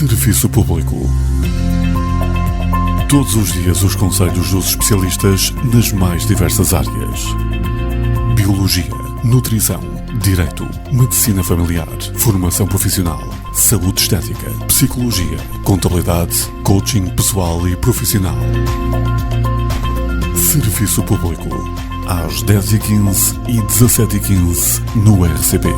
Serviço Público. Todos os dias os conselhos dos especialistas nas mais diversas áreas. Biologia, nutrição, direito, medicina familiar, formação profissional, saúde estética, psicologia, contabilidade, coaching pessoal e profissional. Serviço Público, às 10h15 e 17h15 no RCP.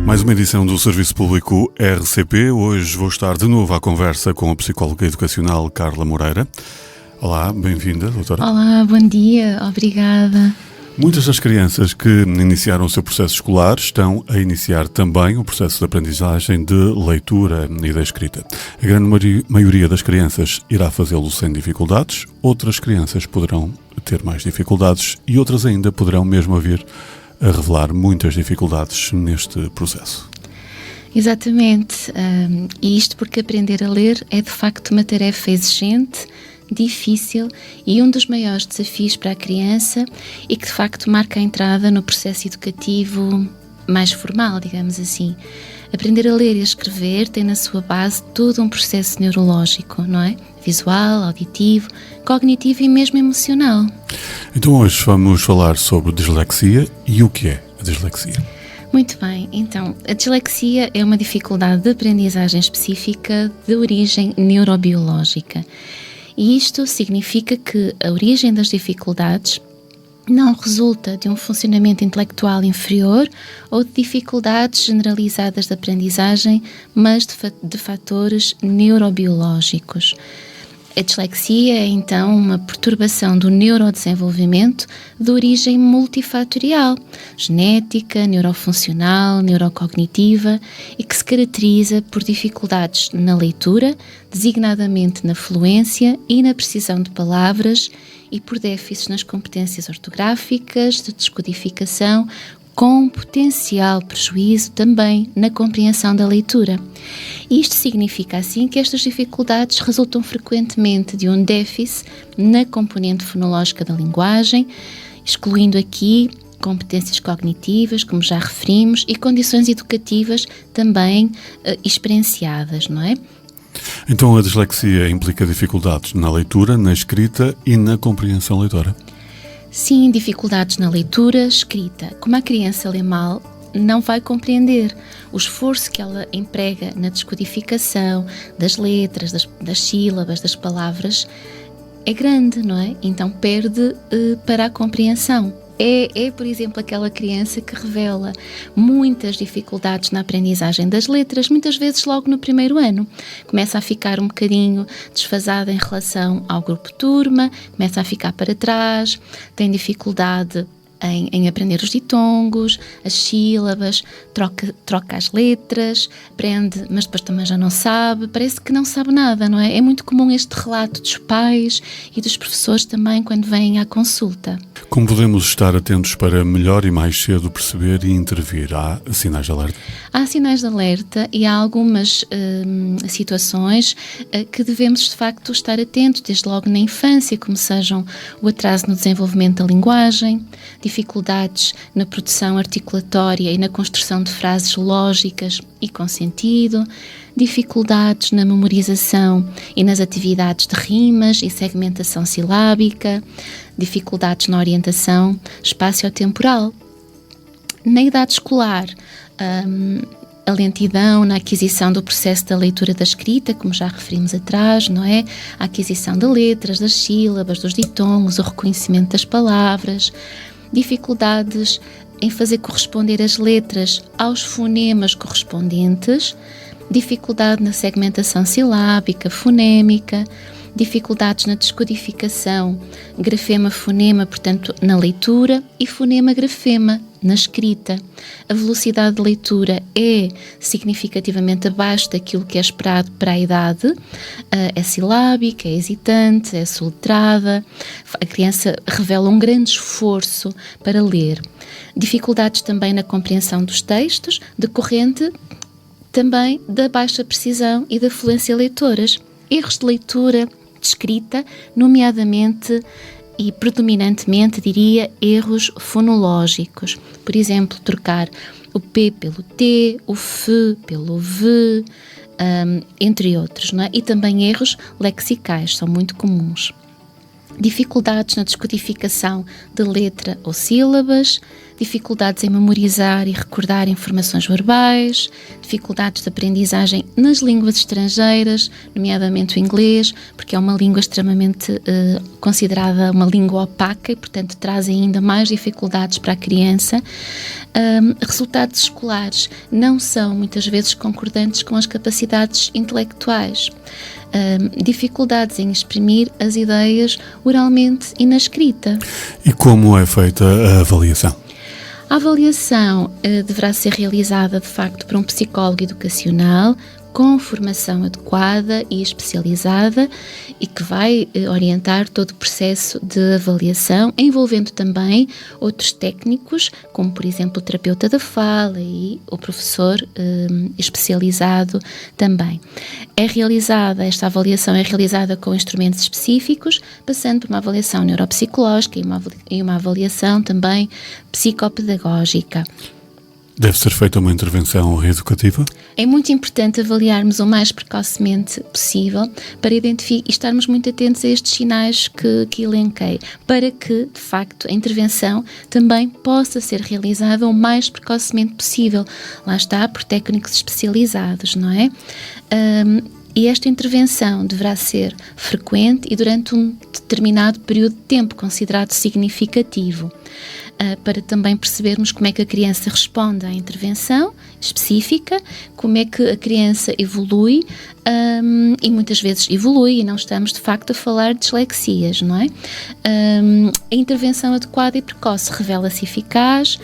Mais uma edição do Serviço Público RCP. Hoje vou estar de novo à conversa com a psicóloga educacional Carla Moreira. Olá, bem-vinda, doutora. Olá, bom dia, obrigada. Muitas das crianças que iniciaram o seu processo escolar estão a iniciar também o processo de aprendizagem de leitura e da escrita. A grande maioria das crianças irá fazê-lo sem dificuldades, outras crianças poderão ter mais dificuldades e outras ainda poderão mesmo vir a revelar muitas dificuldades neste processo. Exatamente, e isto porque aprender a ler é de facto uma tarefa exigente, difícil e um dos maiores desafios para a criança e que de facto marca a entrada no processo educativo mais formal, digamos assim. Aprender a ler e a escrever tem na sua base todo um processo neurológico, não é? Visual, auditivo, cognitivo e mesmo emocional. Então hoje vamos falar sobre dislexia e o que é a dislexia. Muito bem, então a dislexia é uma dificuldade de aprendizagem específica de origem neurobiológica. E isto significa que a origem das dificuldades não resulta de um funcionamento intelectual inferior ou de dificuldades generalizadas de aprendizagem, mas de fatores neurobiológicos. A dislexia é, então, uma perturbação do neurodesenvolvimento de origem multifatorial, genética, neurofuncional, neurocognitiva e que se caracteriza por dificuldades na leitura, designadamente na fluência e na precisão de palavras e por déficits nas competências ortográficas, de descodificação, com potencial prejuízo também na compreensão da leitura. Isto significa, assim, que estas dificuldades resultam frequentemente de um déficit na componente fonológica da linguagem, excluindo aqui competências cognitivas, como já referimos, e condições educativas também experienciadas, não é? Então a dislexia implica dificuldades na leitura, na escrita e na compreensão leitora? Sim, dificuldades na leitura, escrita. Como a criança lê mal, não vai compreender. O esforço que ela emprega na descodificação das letras, das sílabas, das palavras, é grande, não é? Então perde para a compreensão. É, por exemplo, aquela criança que revela muitas dificuldades na aprendizagem das letras, muitas vezes logo no primeiro ano. Começa a ficar um bocadinho desfasada em relação ao grupo turma, começa a ficar para trás, tem dificuldade em aprender os ditongos, as sílabas, troca as letras, aprende, mas depois também já não sabe, parece que não sabe nada, não é? É muito comum este relato dos pais e dos professores também quando vêm à consulta. Como podemos estar atentos para melhor e mais cedo perceber e intervir? Há sinais de alerta? Há sinais de alerta e há algumas situações que devemos de facto estar atentos, desde logo na infância, como sejam o atraso no desenvolvimento da linguagem, dificuldades na produção articulatória e na construção de frases lógicas e com sentido, dificuldades na memorização e nas atividades de rimas e segmentação silábica, dificuldades na orientação espaciotemporal. Na idade escolar, a lentidão na aquisição do processo da leitura da escrita, como já referimos atrás, não é? A aquisição de letras, das sílabas, dos ditongos, o reconhecimento das palavras, dificuldades em fazer corresponder as letras aos fonemas correspondentes, dificuldade na segmentação silábica, fonémica, dificuldades na descodificação, grafema-fonema, portanto, na leitura, e fonema-grafema, na escrita. A velocidade de leitura é significativamente abaixo daquilo que é esperado para a idade, é silábica, é hesitante, é soletrada, a criança revela um grande esforço para ler. Dificuldades também na compreensão dos textos, decorrente também da baixa precisão e da fluência leitoras. Erros de leitura, de escrita, nomeadamente e predominantemente, diria, erros fonológicos. Por exemplo, trocar o P pelo T, o F pelo V, entre outros, não é? E também erros lexicais, são muito comuns. Dificuldades na descodificação de letra ou sílabas, dificuldades em memorizar e recordar informações verbais, dificuldades de aprendizagem nas línguas estrangeiras, nomeadamente o inglês, porque é uma língua extremamente considerada uma língua opaca e, portanto, traz ainda mais dificuldades para a criança. Resultados escolares não são muitas vezes concordantes com as capacidades intelectuais. Dificuldades em exprimir as ideias oralmente e na escrita. E como é feita a avaliação? A avaliação deverá ser realizada, de facto, por um psicólogo educacional com formação adequada e especializada e que vai orientar todo o processo de avaliação, envolvendo também outros técnicos, como, por exemplo, o terapeuta da fala e o professor especializado também. Esta avaliação é realizada com instrumentos específicos, passando por uma avaliação neuropsicológica e uma avaliação também psicopedagógica. Deve ser feita uma intervenção reeducativa? É muito importante avaliarmos o mais precocemente possível para identificar e estarmos muito atentos a estes sinais que elenquei, para que, de facto, a intervenção também possa ser realizada o mais precocemente possível. Lá está, por técnicos especializados, não é? E esta intervenção deverá ser frequente e durante um determinado período de tempo considerado significativo, para também percebermos como é que a criança responde à intervenção específica, como é que a criança evolui, e muitas vezes evolui, e não estamos de facto a falar de dislexias, não é? A intervenção adequada e precoce revela-se eficaz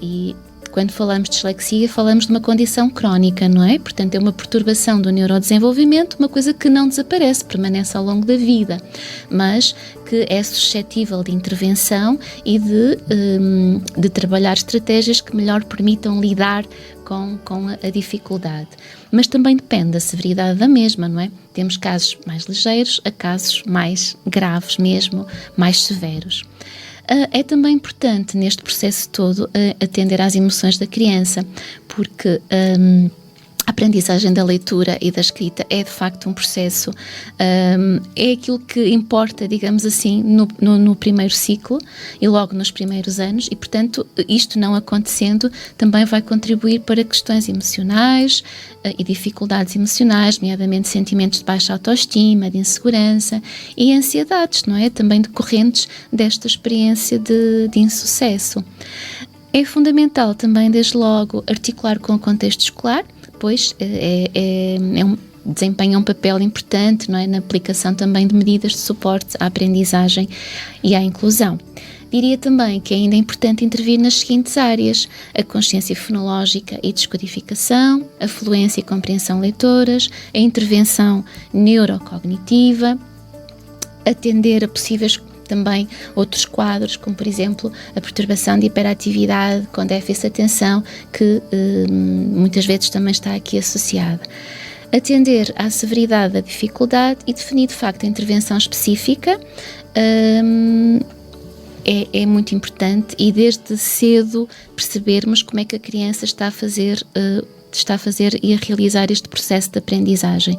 e quando falamos de dislexia, falamos de uma condição crónica, não é? Portanto, é uma perturbação do neurodesenvolvimento, uma coisa que não desaparece, permanece ao longo da vida, mas que é suscetível de intervenção e de trabalhar estratégias que melhor permitam lidar com a dificuldade. Mas também depende da severidade da mesma, não é? Temos casos mais ligeiros a casos mais graves mesmo, mais severos. É também importante neste processo todo atender às emoções da criança, porque a aprendizagem da leitura e da escrita é de facto um processo, é aquilo que importa, digamos assim, no primeiro ciclo e logo nos primeiros anos e, portanto, isto não acontecendo também vai contribuir para questões emocionais e dificuldades emocionais, nomeadamente sentimentos de baixa autoestima, de insegurança e ansiedades, não é? Também decorrentes desta experiência de insucesso. É fundamental também, desde logo, articular com o contexto escolar, pois desempenha um papel importante, não é, na aplicação também de medidas de suporte à aprendizagem e à inclusão. Diria também que ainda é importante intervir nas seguintes áreas: a consciência fonológica e descodificação, a fluência e compreensão leitoras, a intervenção neurocognitiva, atender a possíveis também outros quadros, como por exemplo a perturbação de hiperatividade com déficit de atenção, que muitas vezes também está aqui associada. Atender à severidade da dificuldade e definir de facto a intervenção específica é muito importante, e desde cedo percebermos como é que a criança está a fazer e a realizar este processo de aprendizagem.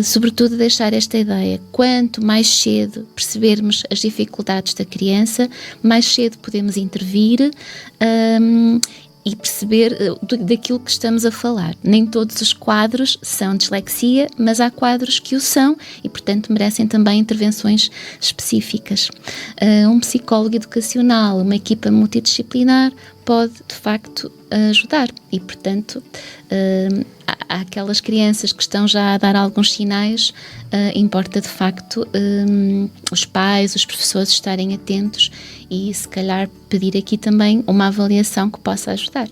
Sobretudo deixar esta ideia: quanto mais cedo percebermos as dificuldades da criança, mais cedo podemos intervir e perceber daquilo que estamos a falar. Nem todos os quadros são dislexia, mas há quadros que o são e, portanto, merecem também intervenções específicas. Um psicólogo educacional, uma equipa multidisciplinar pode, de facto, ajudar e, portanto, há aquelas crianças que estão já a dar alguns sinais, importa, de facto, os pais, os professores estarem atentos e, se calhar, pedir aqui também uma avaliação que possa ajudar.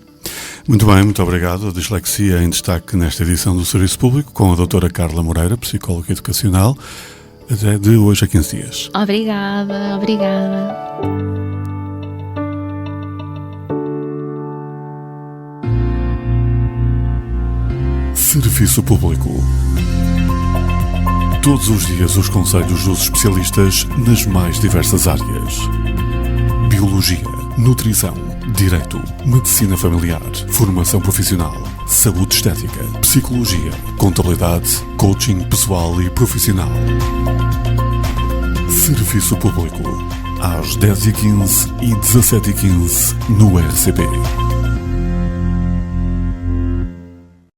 Muito bem, muito obrigado. A dislexia em destaque nesta edição do Serviço Público com a doutora Carla Moreira, psicóloga educacional, até de hoje a 15 dias. Obrigada. Serviço Público. Todos os dias os conselhos dos especialistas nas mais diversas áreas: biologia, nutrição, Direito, Medicina Familiar, Formação Profissional, Saúde Estética, Psicologia, Contabilidade, Coaching Pessoal e Profissional. Serviço Público, às 10h15 e 17h15 no RCP.